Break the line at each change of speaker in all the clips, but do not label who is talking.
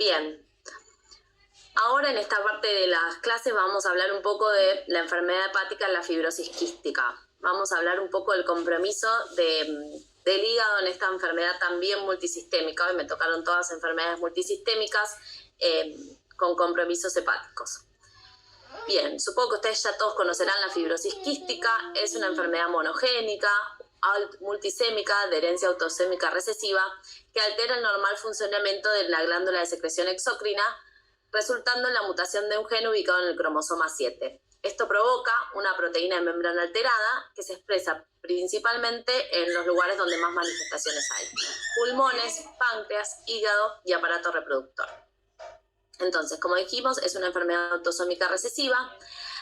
Bien, ahora en esta parte de las clases vamos a hablar un poco de la enfermedad hepática en la fibrosis quística. Vamos a hablar un poco del compromiso del hígado en esta enfermedad también multisistémica. Hoy me tocaron todas enfermedades multisistémicas con compromisos hepáticos. Bien, supongo que ustedes ya todos conocerán la fibrosis quística. Es una enfermedad monogénica, multisémica, de herencia autosómica recesiva, que altera el normal funcionamiento de la glándula de secreción exócrina, resultando en la mutación de un gen ubicado en el cromosoma 7. Esto provoca una proteína de membrana alterada que se expresa principalmente en los lugares donde más manifestaciones hay: pulmones, páncreas, hígado y aparato reproductor. Entonces, como dijimos, es una enfermedad autosómica recesiva.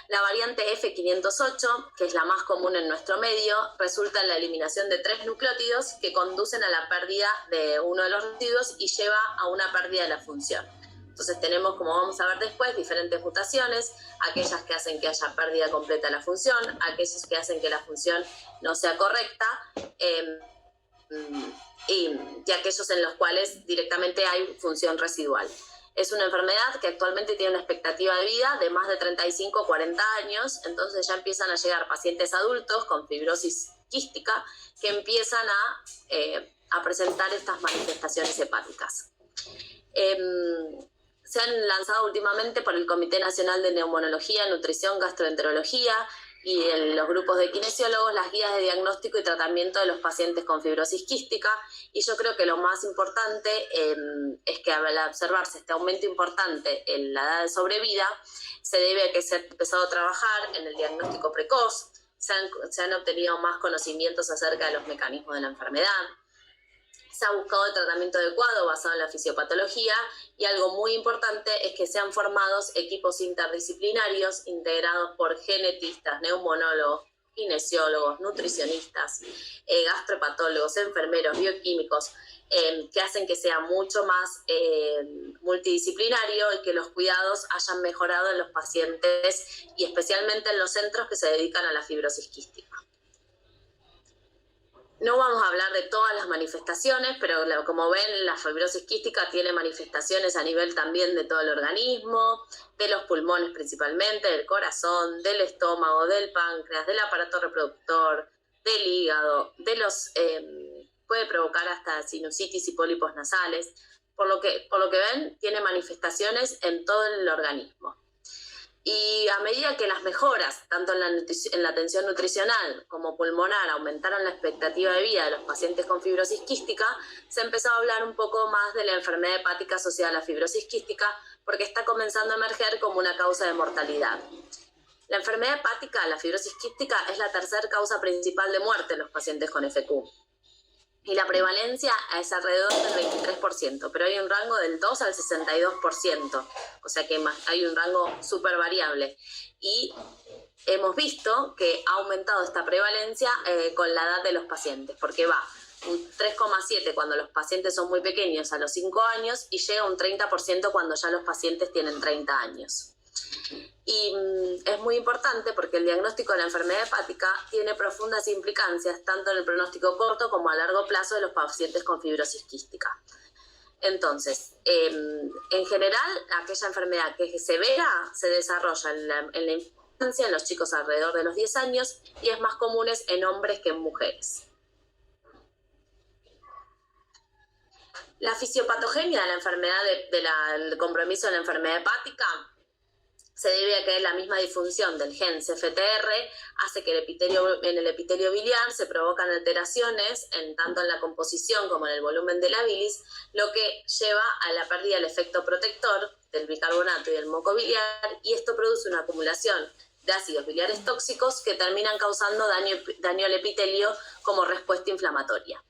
La variante F508, que es la más común en nuestro medio, resulta en la eliminación de 3 nucleótidos que conducen a la pérdida de uno de los residuos y lleva a una pérdida de la función. Entonces tenemos, como vamos a ver después, diferentes mutaciones, aquellas que hacen que haya pérdida completa de la función, aquellas que hacen que la función no sea correcta, y aquellos en los cuales directamente hay función residual. Es una enfermedad que actualmente tiene una expectativa de vida de más de 35 o 40 años, entonces ya empiezan a llegar pacientes adultos con fibrosis quística que empiezan a presentar estas manifestaciones hepáticas. Se han lanzado últimamente por el Comité Nacional de Neumonología, Nutrición, Gastroenterología y los grupos de kinesiólogos las guías de diagnóstico y tratamiento de los pacientes con fibrosis quística, y yo creo que lo más importante es que al observarse este aumento importante en la edad de sobrevida, se debe a que se ha empezado a trabajar en el diagnóstico precoz, se han obtenido más conocimientos acerca de los mecanismos de la enfermedad, se ha buscado el tratamiento adecuado basado en la fisiopatología, y algo muy importante es que se han formado equipos interdisciplinarios integrados por genetistas, neumonólogos, kinesiólogos, nutricionistas, gastropatólogos, enfermeros, bioquímicos, que hacen que sea mucho más multidisciplinario y que los cuidados hayan mejorado en los pacientes y especialmente en los centros que se dedican a la fibrosis quística. No vamos a hablar de todas las manifestaciones, pero como ven, la fibrosis quística tiene manifestaciones a nivel también de todo el organismo, de los pulmones principalmente, del corazón, del estómago, del páncreas, del aparato reproductor, del hígado, puede provocar hasta sinusitis y pólipos nasales. Por lo que ven, tiene manifestaciones en todo el organismo. Y a medida que las mejoras, tanto en la atención nutricional como pulmonar, aumentaron la expectativa de vida de los pacientes con fibrosis quística, se empezó a hablar un poco más de la enfermedad hepática asociada a la fibrosis quística, porque está comenzando a emerger como una causa de mortalidad. La enfermedad hepática, la fibrosis quística, es la tercera causa principal de muerte en los pacientes con FQ. Y la prevalencia es alrededor del 23%, pero hay un rango del 2 al 62%, o sea que hay un rango súper variable. Y hemos visto que ha aumentado esta prevalencia con la edad de los pacientes, porque va un 3,7 cuando los pacientes son muy pequeños a los 5 años y llega a un 30% cuando ya los pacientes tienen 30 años. Y es muy importante porque el diagnóstico de la enfermedad hepática tiene profundas implicancias tanto en el pronóstico corto como a largo plazo de los pacientes con fibrosis quística. Entonces, en general, aquella enfermedad que es severa se desarrolla en la infancia, en los chicos alrededor de los 10 años, y es más común en hombres que en mujeres. La fisiopatogenia de la enfermedad, del compromiso de la enfermedad hepática, se debe a que la misma disfunción del gen CFTR hace que en el epitelio biliar se provocan alteraciones tanto en la composición como en el volumen de la bilis, lo que lleva a la pérdida del efecto protector del bicarbonato y del moco biliar, y esto produce una acumulación de ácidos biliares tóxicos que terminan causando daño al epitelio como respuesta inflamatoria.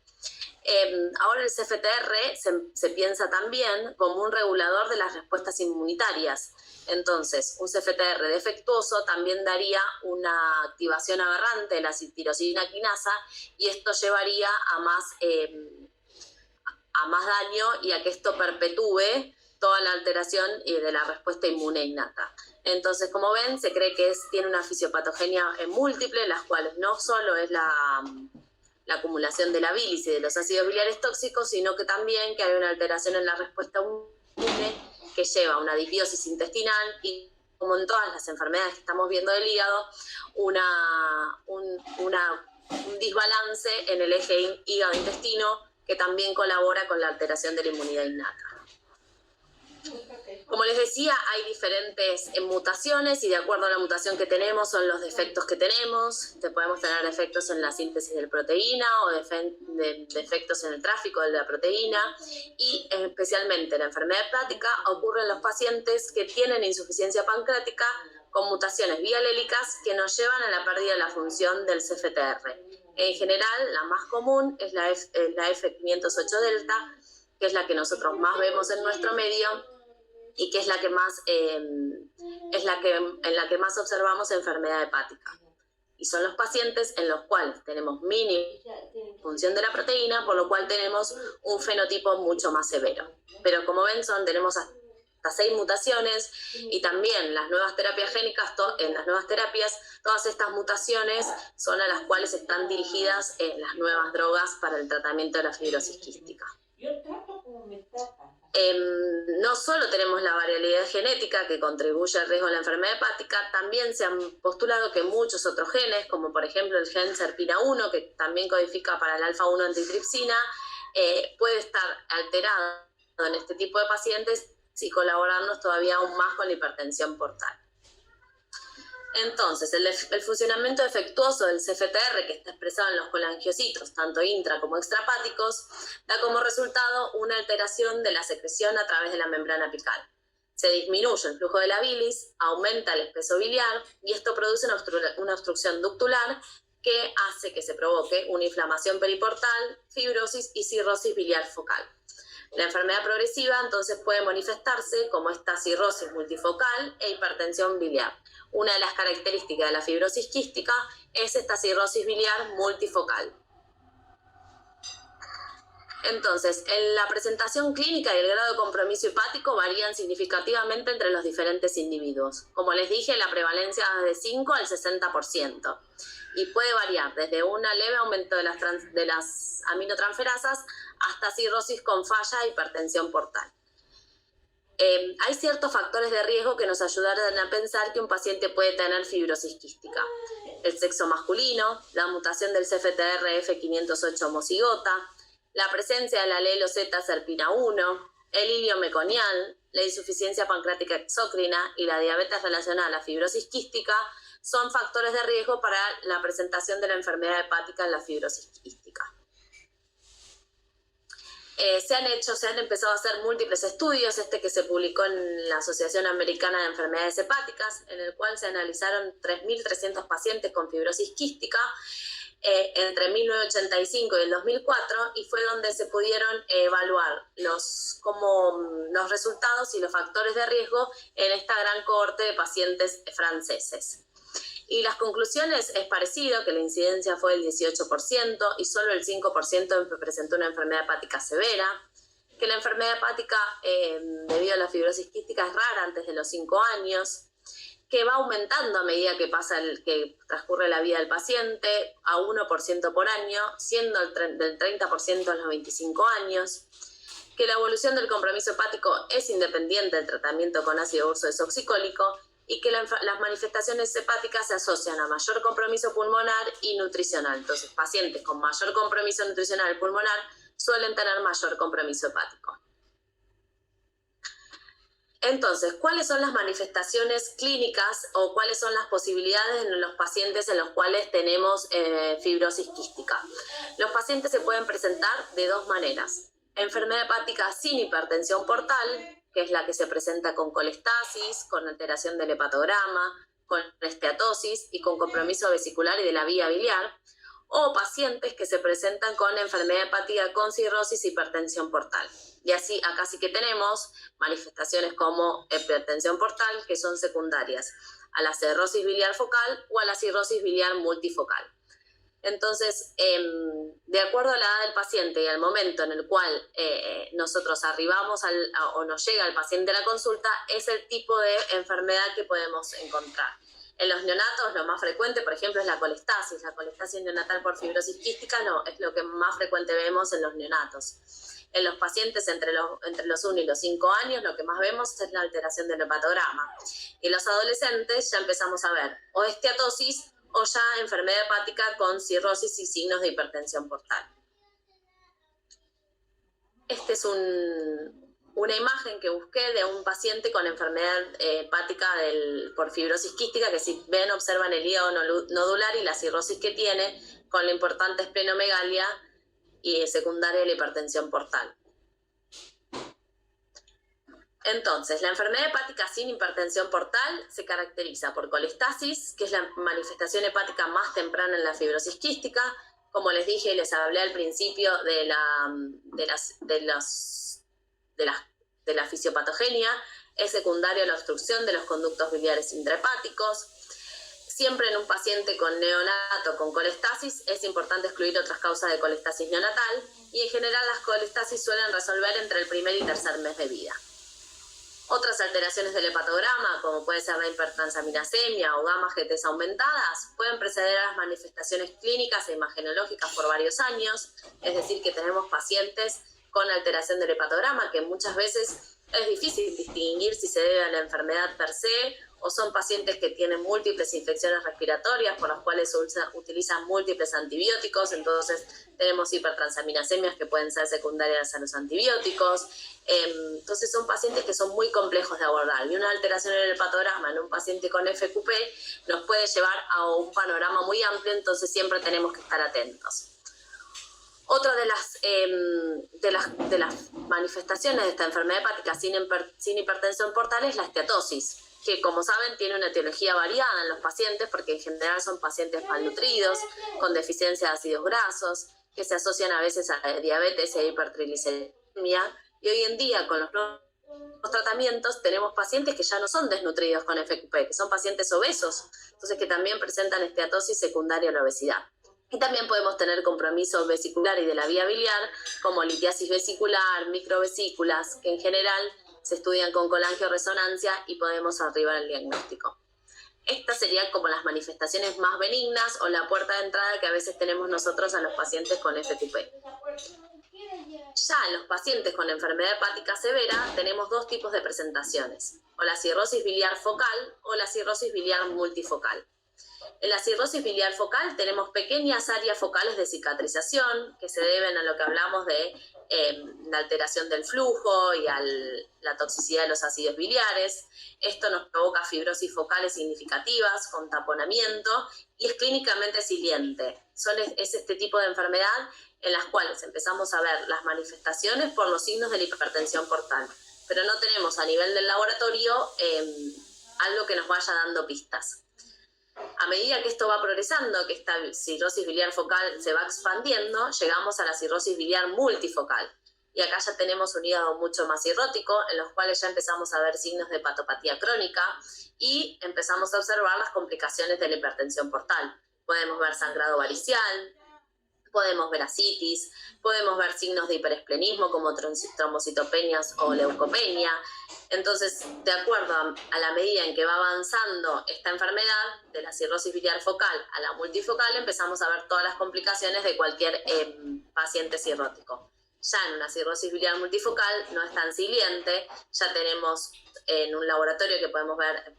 Ahora el CFTR se piensa también como un regulador de las respuestas inmunitarias. Entonces, un CFTR defectuoso también daría una activación aberrante de la tirosina quinasa, y esto llevaría a más daño y a que esto perpetúe toda la alteración de la respuesta inmune innata. Entonces, como ven, se cree que tiene una fisiopatogenia múltiple, las cuales no solo es la acumulación de la bilis y de los ácidos biliares tóxicos, sino que también que hay una alteración en la respuesta inmune que lleva una disbiosis intestinal y, como en todas las enfermedades que estamos viendo del hígado, un desbalance en el eje hígado-intestino que también colabora con la alteración de la inmunidad innata. Como les decía, hay diferentes mutaciones y de acuerdo a la mutación que tenemos son los defectos que tenemos. Podemos tener defectos en la síntesis de la proteína o defectos en el tráfico de la proteína, y especialmente la enfermedad hepática ocurre en los pacientes que tienen insuficiencia pancreática con mutaciones bialélicas que nos llevan a la pérdida de la función del CFTR. En general, la más común es la F508 delta, que es la que nosotros más vemos en nuestro medio y que es la que más, en la que más observamos enfermedad hepática. Y son los pacientes en los cuales tenemos mínima función de la proteína, por lo cual tenemos un fenotipo mucho más severo. Pero como ven, tenemos hasta 6 mutaciones, y también las nuevas terapias génicas, en las nuevas terapias, todas estas mutaciones son a las cuales están dirigidas las nuevas drogas para el tratamiento de la fibrosis quística. No solo tenemos la variabilidad genética que contribuye al riesgo de la enfermedad hepática, también se han postulado que muchos otros genes, como por ejemplo el gen SERPINA1, que también codifica para el alfa-1 antitripsina, puede estar alterado en este tipo de pacientes y colaborarnos todavía aún más con la hipertensión portal. Entonces, el funcionamiento defectuoso del CFTR, que está expresado en los colangiocitos, tanto intra como extrahepáticos, da como resultado una alteración de la secreción a través de la membrana apical. Se disminuye el flujo de la bilis, aumenta el espeso biliar, y esto produce una obstrucción ductular que hace que se provoque una inflamación periportal, fibrosis y cirrosis biliar focal. La enfermedad progresiva entonces puede manifestarse como esta cirrosis multifocal e hipertensión biliar. Una de las características de la fibrosis quística es esta cirrosis biliar multifocal. Entonces, en la presentación clínica y el grado de compromiso hepático varían significativamente entre los diferentes individuos. Como les dije, la prevalencia es de 5 al 60% y puede variar desde un leve aumento de las aminotransferasas hasta cirrosis con falla e hipertensión portal. Hay ciertos factores de riesgo que nos ayudan a pensar que un paciente puede tener fibrosis quística. El sexo masculino, la mutación del CFTR F508 homocigota, la presencia del alelo Z SERPINA1, el hilio meconial, la insuficiencia pancreática exócrina y la diabetes relacionada a la fibrosis quística son factores de riesgo para la presentación de la enfermedad hepática en la fibrosis quística. Se han empezado a hacer múltiples estudios, que se publicó en la Asociación Americana de Enfermedades Hepáticas, en el cual se analizaron 3.300 pacientes con fibrosis quística entre 1985 y el 2004, y fue donde se pudieron evaluar los resultados y los factores de riesgo en esta gran cohorte de pacientes franceses. Y las conclusiones es parecido, que la incidencia fue del 18% y solo el 5% presentó una enfermedad hepática severa, que la enfermedad hepática debido a la fibrosis quística es rara antes de los 5 años, que va aumentando a medida que transcurre la vida del paciente a 1% por año, siendo del 30% a los 25 años, que la evolución del compromiso hepático es independiente del tratamiento con ácido urso desoxicólico, y que las manifestaciones hepáticas se asocian a mayor compromiso pulmonar y nutricional. Entonces, pacientes con mayor compromiso nutricional y pulmonar suelen tener mayor compromiso hepático. Entonces, ¿cuáles son las manifestaciones clínicas o cuáles son las posibilidades en los pacientes en los cuales tenemos fibrosis quística? Los pacientes se pueden presentar de 2 maneras. Enfermedad hepática sin hipertensión portal, que es la que se presenta con colestasis, con alteración del hepatograma, con esteatosis y con compromiso vesicular y de la vía biliar, o pacientes que se presentan con enfermedad hepática con cirrosis e hipertensión portal. Y así, acá sí que tenemos manifestaciones como hipertensión portal, que son secundarias a la cirrosis biliar focal o a la cirrosis biliar multifocal. Entonces, de acuerdo a la edad del paciente y al momento en el cual nosotros arribamos o nos llega el paciente a la consulta, es el tipo de enfermedad que podemos encontrar. En los neonatos lo más frecuente, por ejemplo, es la colestasis. La colestasis neonatal por fibrosis quística es lo que más frecuente vemos en los neonatos. En los pacientes entre los 1 y los 5 años, lo que más vemos es la alteración del hepatograma. Y en los adolescentes ya empezamos a ver o esteatosis o ya enfermedad hepática con cirrosis y signos de hipertensión portal. Esta es una imagen que busqué de un paciente con enfermedad hepática por fibrosis quística, que si ven observan el hígado nodular y la cirrosis que tiene con la importante esplenomegalia y secundaria de la hipertensión portal. Entonces, la enfermedad hepática sin hipertensión portal se caracteriza por colestasis, que es la manifestación hepática más temprana en la fibrosis quística. Como les dije y les hablé al principio de la fisiopatogenia, es secundaria a la obstrucción de los conductos biliares intrahepáticos. Siempre en un paciente con neonato con colestasis es importante excluir otras causas de colestasis neonatal y en general las colestasis suelen resolver entre el primer y tercer mes de vida. Otras alteraciones del hepatograma, como puede ser la hipertransaminasemia o gamma GTs aumentadas, pueden preceder a las manifestaciones clínicas e imagenológicas por varios años, es decir, que tenemos pacientes con alteración del hepatograma que muchas veces es difícil distinguir si se debe a la enfermedad per se o son pacientes que tienen múltiples infecciones respiratorias por las cuales se utilizan múltiples antibióticos, entonces tenemos hipertransaminasemias que pueden ser secundarias a los antibióticos. Entonces son pacientes que son muy complejos de abordar y una alteración en el hepatograma en un paciente con FQP nos puede llevar a un panorama muy amplio, entonces siempre tenemos que estar atentos. Otra de las manifestaciones de esta enfermedad hepática sin hipertensión portal es la esteatosis, que como saben tiene una etiología variada en los pacientes porque en general son pacientes malnutridos, con deficiencia de ácidos grasos, que se asocian a veces a diabetes e hipertrigliceridemia. Y hoy en día con los nuevos tratamientos tenemos pacientes que ya no son desnutridos con FQP, que son pacientes obesos, entonces que también presentan esteatosis secundaria a la obesidad. Y también podemos tener compromiso vesicular y de la vía biliar, como litiasis vesicular, microvesículas, que en general se estudian con colangioresonancia y podemos arribar el diagnóstico. Estas serían como las manifestaciones más benignas o la puerta de entrada que a veces tenemos nosotros a los pacientes con FQP. Ya en los pacientes con enfermedad hepática severa tenemos dos tipos de presentaciones, o la cirrosis biliar focal o la cirrosis biliar multifocal. En la cirrosis biliar focal tenemos pequeñas áreas focales de cicatrización que se deben a lo que hablamos de la alteración del flujo y a la toxicidad de los ácidos biliares. Esto nos provoca fibrosis focales significativas con taponamiento y es clínicamente siliente. Es este tipo de enfermedad en las cuales empezamos a ver las manifestaciones por los signos de la hipertensión portal, pero no tenemos a nivel del laboratorio algo que nos vaya dando pistas. A medida que esto va progresando, que esta cirrosis biliar focal se va expandiendo, llegamos a la cirrosis biliar multifocal. Y acá ya tenemos un hígado mucho más cirrótico, en los cuales ya empezamos a ver signos de hepatopatía crónica y empezamos a observar las complicaciones de la hipertensión portal. Podemos ver sangrado varicial, podemos ver ascitis, podemos ver signos de hiperesplenismo como trombocitopenias o leucopenia. Entonces, de acuerdo a la medida en que va avanzando esta enfermedad, de la cirrosis biliar focal a la multifocal, empezamos a ver todas las complicaciones de cualquier paciente cirrótico. Ya en una cirrosis biliar multifocal no es tan siliente, ya tenemos en un laboratorio que podemos ver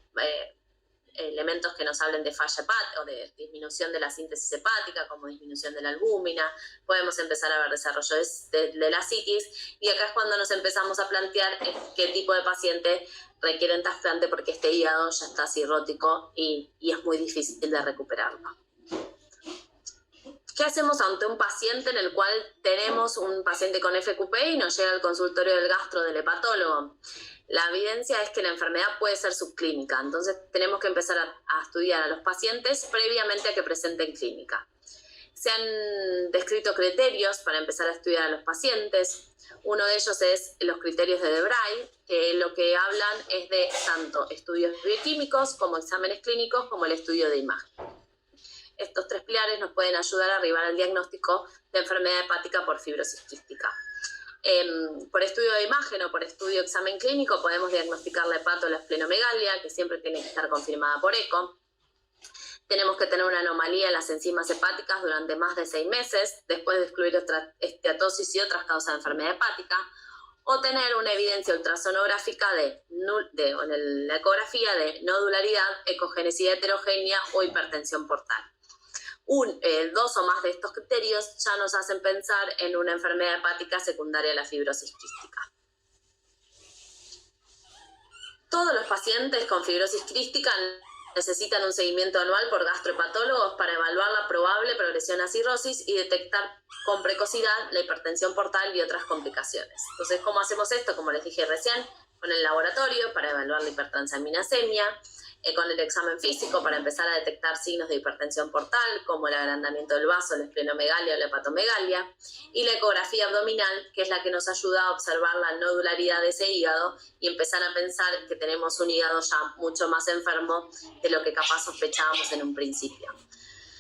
elementos que nos hablen de falla hepática o de disminución de la síntesis hepática, como disminución de la albúmina, podemos empezar a ver desarrollo de la ascitis, y acá es cuando nos empezamos a plantear qué tipo de paciente requieren trasplante porque este hígado ya está cirrótico y es muy difícil de recuperarlo. ¿Qué hacemos ante un paciente en el cual tenemos un paciente con FQP y nos llega al consultorio del gastro del hepatólogo? La evidencia es que la enfermedad puede ser subclínica, entonces tenemos que empezar a estudiar a los pacientes previamente a que presenten clínica. Se han descrito criterios para empezar a estudiar a los pacientes. Uno de ellos es los criterios de Debray, que lo que hablan es de tanto estudios bioquímicos como exámenes clínicos como el estudio de imagen. Estos tres pilares nos pueden ayudar a arribar al diagnóstico de enfermedad hepática por fibrosis quística. Por estudio de imagen o por estudio de examen clínico podemos diagnosticar la hepato o la esplenomegalia, que siempre tiene que estar confirmada por eco. Tenemos que tener una anomalía en las enzimas hepáticas durante más de 6 meses, después de excluir esteatosis y otras causas de enfermedad hepática, o tener una evidencia ultrasonográfica en la ecografía de nodularidad, ecogenicidad heterogénea o hipertensión portal. 2 o más de estos criterios ya nos hacen pensar en una enfermedad hepática secundaria a la fibrosis quística. Todos los pacientes con fibrosis quística necesitan un seguimiento anual por gastrohepatólogos para evaluar la probable progresión a cirrosis y detectar con precocidad la hipertensión portal y otras complicaciones. Entonces, ¿cómo hacemos esto? Como les dije recién, con el laboratorio para evaluar la hipertransaminasemia, con el examen físico para empezar a detectar signos de hipertensión portal, como el agrandamiento del vaso, la esplenomegalia o la hepatomegalia, y la ecografía abdominal, que es la que nos ayuda a observar la nodularidad de ese hígado y empezar a pensar que tenemos un hígado ya mucho más enfermo de lo que capaz sospechábamos en un principio.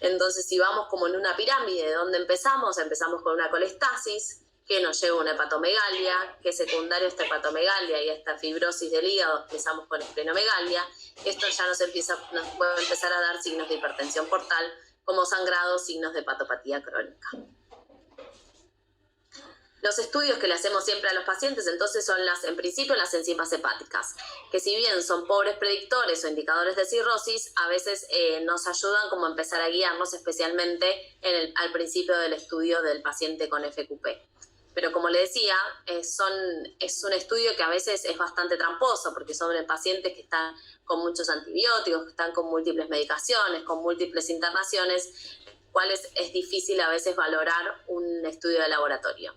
Entonces, si vamos como en una pirámide, ¿dónde empezamos? Empezamos con una colestasis, que nos lleva a una hepatomegalia, que secundario a esta hepatomegalia y a esta fibrosis del hígado empezamos con esplenomegalia. Esto ya nos puede empezar a dar signos de hipertensión portal, como sangrado, signos de hepatopatía crónica. Los estudios que le hacemos siempre a los pacientes entonces son en principio las enzimas hepáticas, que si bien son pobres predictores o indicadores de cirrosis, a veces nos ayudan como a empezar a guiarnos especialmente al principio del estudio del paciente con FQP. Pero como le decía, es un estudio que a veces es bastante tramposo porque son pacientes que están con muchos antibióticos, que están con múltiples medicaciones, con múltiples internaciones, cuales es difícil a veces valorar un estudio de laboratorio.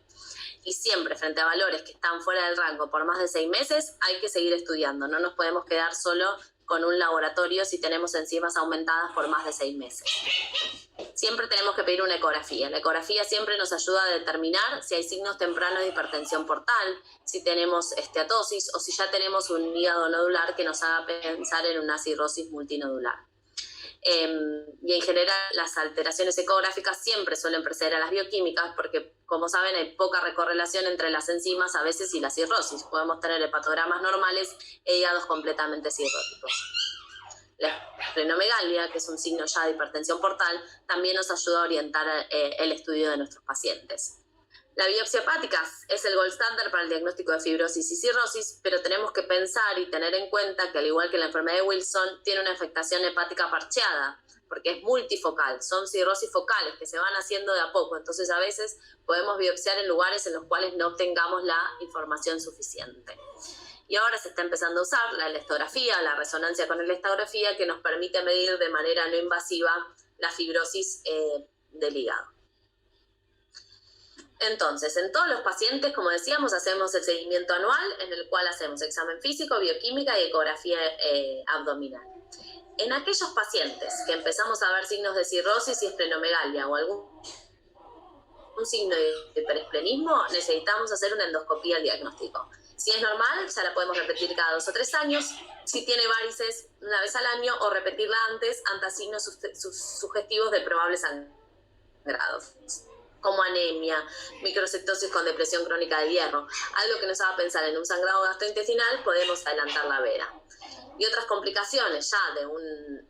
Y siempre frente a valores que están fuera del rango por más de 6 meses hay que seguir estudiando. No nos podemos quedar solo con un laboratorio si tenemos enzimas aumentadas por más de 6 meses. Siempre tenemos que pedir una ecografía. La ecografía siempre nos ayuda a determinar si hay signos tempranos de hipertensión portal, si tenemos esteatosis o si ya tenemos un hígado nodular que nos haga pensar en una cirrosis multinodular. Y en general las alteraciones ecográficas siempre suelen preceder a las bioquímicas porque, como saben, hay poca recorrelación entre las enzimas a veces y la cirrosis. Podemos tener hepatogramas normales e hígados completamente cirróticos. La esplenomegalia, que es un signo ya de hipertensión portal, también nos ayuda a orientar el estudio de nuestros pacientes. La biopsia hepática es el gold standard para el diagnóstico de fibrosis y cirrosis, pero tenemos que pensar y tener en cuenta que, al igual que la enfermedad de Wilson, tiene una afectación hepática parcheada, porque es multifocal, son cirrosis focales que se van haciendo de a poco, entonces a veces podemos biopsiar en lugares en los cuales no tengamos la información suficiente. Y ahora se está empezando a usar la elastografía, la resonancia con elastografía, que nos permite medir de manera no invasiva la fibrosis del hígado. Entonces, en todos los pacientes, como decíamos, hacemos el seguimiento anual en el cual hacemos examen físico, bioquímica y ecografía abdominal. En aquellos pacientes que empezamos a ver signos de cirrosis y esplenomegalia o algún signo de hiperesplenismo, necesitamos hacer una endoscopía al diagnóstico. Si es normal, ya la podemos repetir cada 2 o 3 años. Si tiene varices, una vez al año, o repetirla antes ante signos sugestivos de probables sangrados, como anemia, microcetosis con depresión crónica de hierro. Algo que nos haga pensar en un sangrado gastrointestinal, podemos adelantar la vera. Y otras complicaciones ya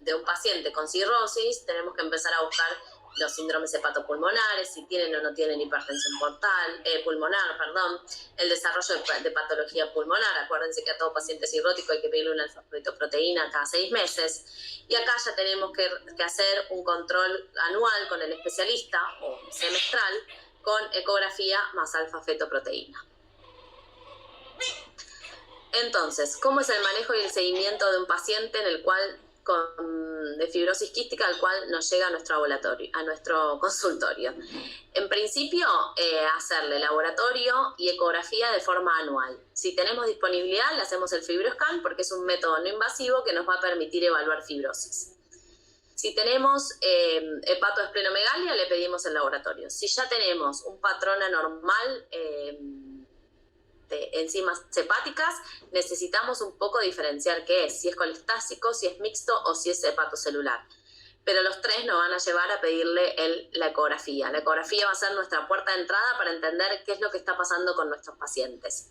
de un paciente con cirrosis, tenemos que empezar a buscar los síndromes hepatopulmonares, si tienen o no tienen hipertensión pulmonar, el desarrollo de patología pulmonar. Acuérdense que a todo paciente cirrótico hay que pedirle una alfa-fetoproteína cada 6 meses. Y acá ya tenemos que hacer un control anual con el especialista o semestral con ecografía más alfa-fetoproteína. Entonces, ¿cómo es el manejo y el seguimiento de un paciente de fibrosis quística al cual nos llega a nuestro consultorio? En principio, hacerle laboratorio y ecografía de forma anual. Si tenemos disponibilidad, le hacemos el FibroScan porque es un método no invasivo que nos va a permitir evaluar fibrosis. Si tenemos hepatoesplenomegalia, le pedimos el laboratorio. Si ya tenemos un patrón anormal de enzimas hepáticas, necesitamos un poco diferenciar qué es, si es colestásico, si es mixto o si es hepatocelular. pero los 3 nos van a llevar a pedirle la ecografía. La ecografía va a ser nuestra puerta de entrada para entender qué es lo que está pasando con nuestros pacientes.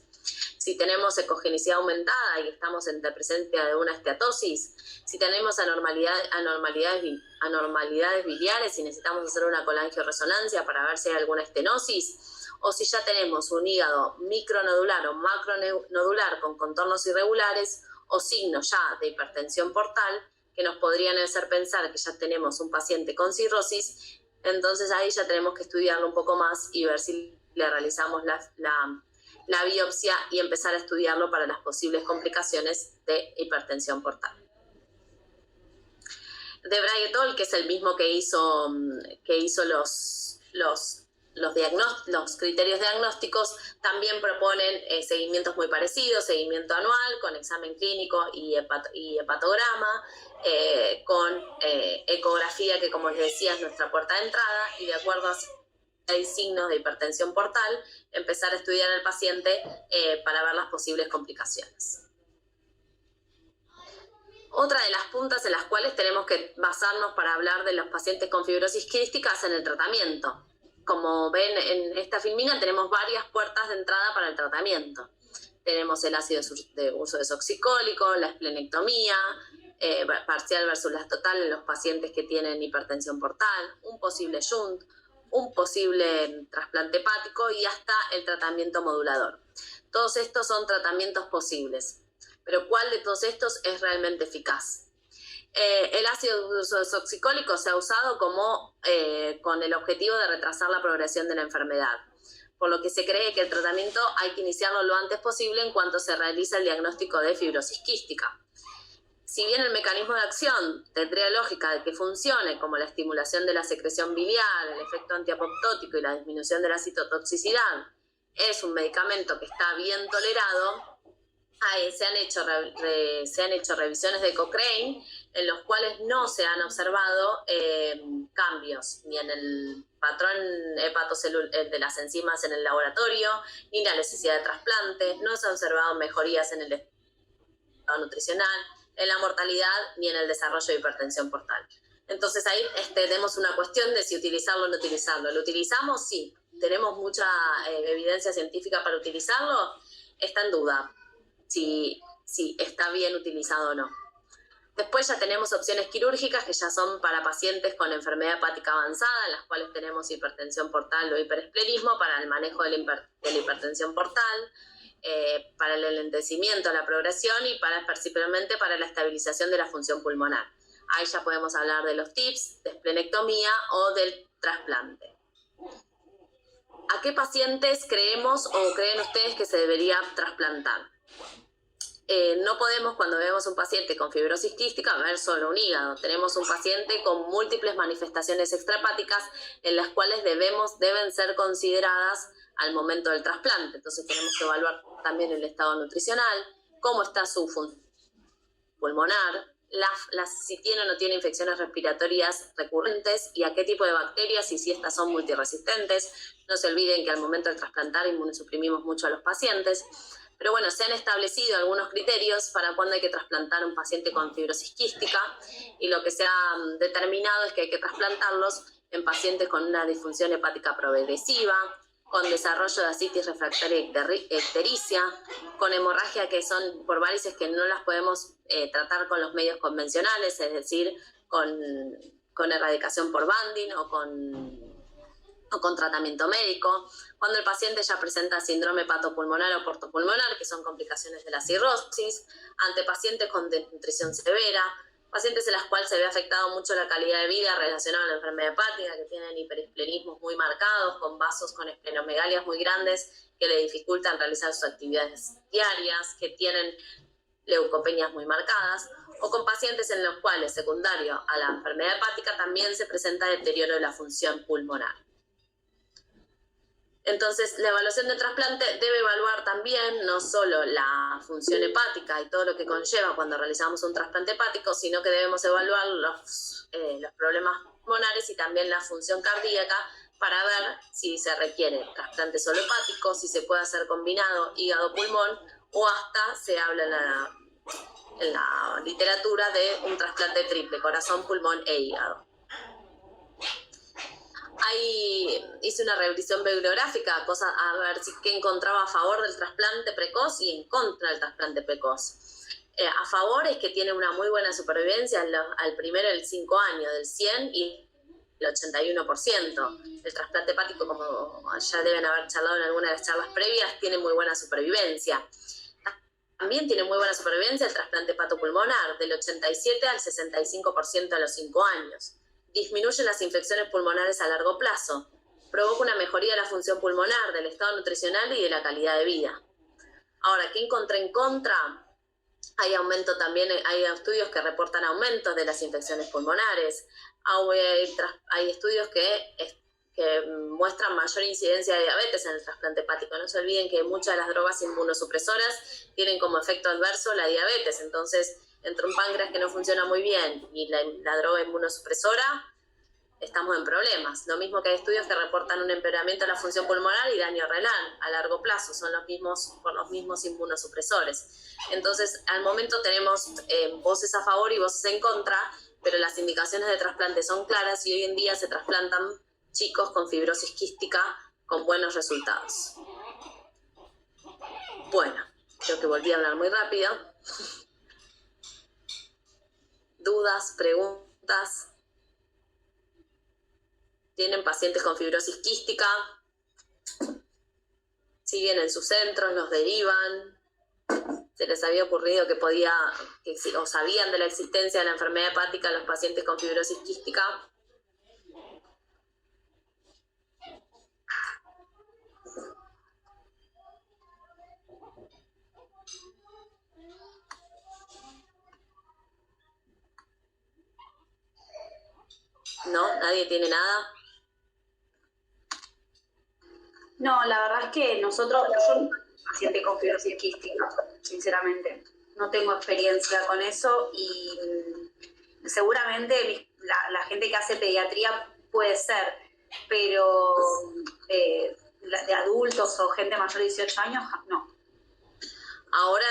Si tenemos ecogenicidad aumentada y estamos en presencia de una esteatosis, si tenemos anormalidades biliares y necesitamos hacer una colangioresonancia para ver si hay alguna estenosis, o si ya tenemos un hígado micronodular o macronodular con contornos irregulares o signos ya de hipertensión portal, que nos podrían hacer pensar que ya tenemos un paciente con cirrosis, entonces ahí ya tenemos que estudiarlo un poco más y ver si le realizamos la biopsia y empezar a estudiarlo para las posibles complicaciones de hipertensión portal. Debray et al., que es el mismo que hizo los criterios diagnósticos, también proponen seguimientos muy parecidos, seguimiento anual con examen clínico y hepatograma, con ecografía, que como les decía es nuestra puerta de entrada, y de acuerdo a si hay signos de hipertensión portal, empezar a estudiar al paciente para ver las posibles complicaciones. Otra de las puntas en las cuales tenemos que basarnos para hablar de los pacientes con fibrosis quística es en el tratamiento. Como ven en esta filmina, tenemos varias puertas de entrada para el tratamiento. Tenemos el ácido de uso desoxicólico, la esplenectomía, parcial versus la total en los pacientes que tienen hipertensión portal, un posible shunt, un posible trasplante hepático y hasta el tratamiento modulador. Todos estos son tratamientos posibles, pero ¿cuál de todos estos es realmente eficaz? El ácido desoxicólico se ha usado con el objetivo de retrasar la progresión de la enfermedad, por lo que se cree que el tratamiento hay que iniciarlo lo antes posible en cuanto se realiza el diagnóstico de fibrosis quística. Si bien el mecanismo de acción tendría lógica de que funcione, como la estimulación de la secreción biliar, el efecto antiapoptótico y la disminución de la citotoxicidad, es un medicamento que está bien tolerado, se han hecho revisiones de Cochrane en los cuales no se han observado cambios ni en el patrón de las enzimas en el laboratorio, ni la necesidad de trasplante, no se han observado mejorías en el estado nutricional, en la mortalidad ni en el desarrollo de hipertensión portal. Entonces ahí tenemos una cuestión de si utilizarlo o no utilizarlo. ¿Lo utilizamos? Sí. ¿Tenemos mucha evidencia científica para utilizarlo? Está en duda si está bien utilizado o no. Después ya tenemos opciones quirúrgicas que ya son para pacientes con enfermedad hepática avanzada, en las cuales tenemos hipertensión portal o hiperesplenismo para el manejo de la hipertensión portal, para el enlentecimiento de la progresión y principalmente para la estabilización de la función pulmonar. Ahí ya podemos hablar de los tips, de esplenectomía o del trasplante. ¿A qué pacientes creemos o creen ustedes que se debería trasplantar? No podemos, cuando vemos un paciente con fibrosis quística, ver solo un hígado. Tenemos un paciente con múltiples manifestaciones extrahepáticas en las cuales deben ser consideradas al momento del trasplante. Entonces tenemos que evaluar también el estado nutricional, cómo está su función pulmonar, si tiene o no tiene infecciones respiratorias recurrentes y a qué tipo de bacterias y si estas son multiresistentes. No se olviden que al momento del trasplantar inmunosuprimimos mucho a los pacientes. Pero bueno, se han establecido algunos criterios para cuándo hay que trasplantar a un paciente con fibrosis quística y lo que se ha determinado es que hay que trasplantarlos en pacientes con una disfunción hepática progresiva, con desarrollo de ascitis refractaria ictericia, con hemorragia que son por varices que no las podemos tratar con los medios convencionales, es decir, con erradicación por banding o con tratamiento médico, cuando el paciente ya presenta síndrome hepatopulmonar o portopulmonar, que son complicaciones de la cirrosis, ante pacientes con desnutrición severa, pacientes en las cuales se ve afectado mucho la calidad de vida relacionada a la enfermedad hepática, que tienen hiperesplenismos muy marcados, con vasos con esplenomegalías muy grandes que le dificultan realizar sus actividades diarias, que tienen leucopenias muy marcadas, o con pacientes en los cuales, secundario a la enfermedad hepática, también se presenta deterioro de la función pulmonar. Entonces, la evaluación de trasplante debe evaluar también no solo la función hepática y todo lo que conlleva cuando realizamos un trasplante hepático, sino que debemos evaluar los problemas pulmonares y también la función cardíaca para ver si se requiere trasplante solo hepático, si se puede hacer combinado hígado-pulmón o hasta se habla en la literatura de un trasplante triple, corazón, pulmón e hígado. Ahí hice una revisión bibliográfica, a ver qué encontraba a favor del trasplante precoz y en contra del trasplante precoz. A favor es que tiene una muy buena supervivencia al primero del 5 años, del 100 y el 81%. El trasplante hepático, como ya deben haber charlado en alguna de las charlas previas, tiene muy buena supervivencia. También tiene muy buena supervivencia el trasplante hepatopulmonar, del 87 al 65% a los 5 años. Disminuye las infecciones pulmonares a largo plazo. Provoca una mejoría de la función pulmonar, del estado nutricional y de la calidad de vida. Ahora, ¿qué encontré en contra? Hay aumento también, hay estudios que reportan aumentos de las infecciones pulmonares. Hay estudios que muestran mayor incidencia de diabetes en el trasplante hepático. No se olviden que muchas de las drogas inmunosupresoras tienen como efecto adverso la diabetes. Entonces, entre un páncreas que no funciona muy bien y la droga inmunosupresora, estamos en problemas. Lo mismo que hay estudios que reportan un empeoramiento de la función pulmonar y daño renal a largo plazo, son por los mismos inmunosupresores. Entonces, al momento tenemos voces a favor y voces en contra, pero las indicaciones de trasplante son claras y hoy en día se trasplantan chicos con fibrosis quística con buenos resultados. Bueno, creo que volví a hablar muy rápido. ¿Dudas, preguntas? ¿Tienen pacientes con fibrosis quística? ¿Siguen en sus centros? ¿Los derivan? ¿Se les había ocurrido o sabían de la existencia de la enfermedad hepática en los pacientes con fibrosis quística? ¿No? ¿Nadie tiene nada?
No, la verdad es que yo no soy paciente con fibrosis quística, sinceramente. No tengo experiencia con eso y seguramente la gente que hace pediatría puede ser, pero de adultos o gente mayor de 18 años, no.
Ahora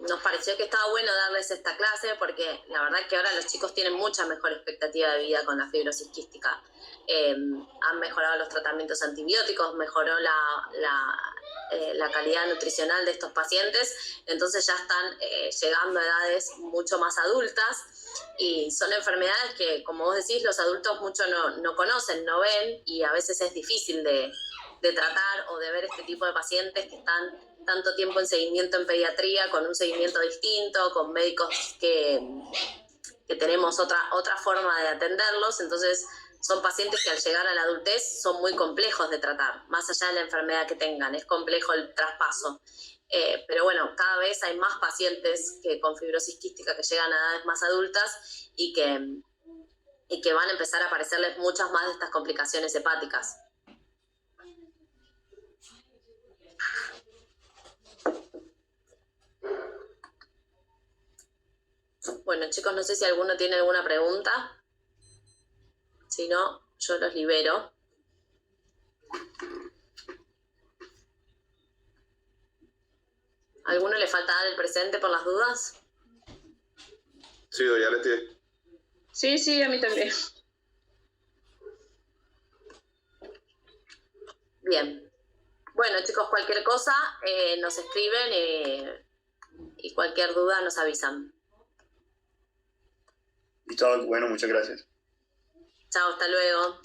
nos pareció que estaba bueno darles esta clase porque la verdad es que ahora los chicos tienen mucha mejor expectativa de vida con la fibrosis quística. Han mejorado los tratamientos antibióticos, mejoró la calidad nutricional de estos pacientes, entonces ya están llegando a edades mucho más adultas y son enfermedades que, como vos decís, los adultos mucho no conocen, no ven y a veces es difícil de tratar o de ver este tipo de pacientes que están tanto tiempo en seguimiento en pediatría, con un seguimiento distinto, con médicos que tenemos otra forma de atenderlos. Entonces son pacientes que al llegar a la adultez son muy complejos de tratar, más allá de la enfermedad que tengan, es complejo el traspaso. Pero bueno, cada vez hay más pacientes con fibrosis quística que llegan a edades más adultas y que van a empezar a aparecerles muchas más de estas complicaciones hepáticas. Bueno, chicos, no sé si alguno tiene alguna pregunta. Si no, yo los libero. ¿Alguno le falta dar el presente por las dudas?
Sí, doña Leti.
Sí, a mí también.
Bien. Bueno, chicos, cualquier cosa nos escriben y cualquier duda nos avisan.
Listo, bueno, muchas gracias.
Chao, hasta luego.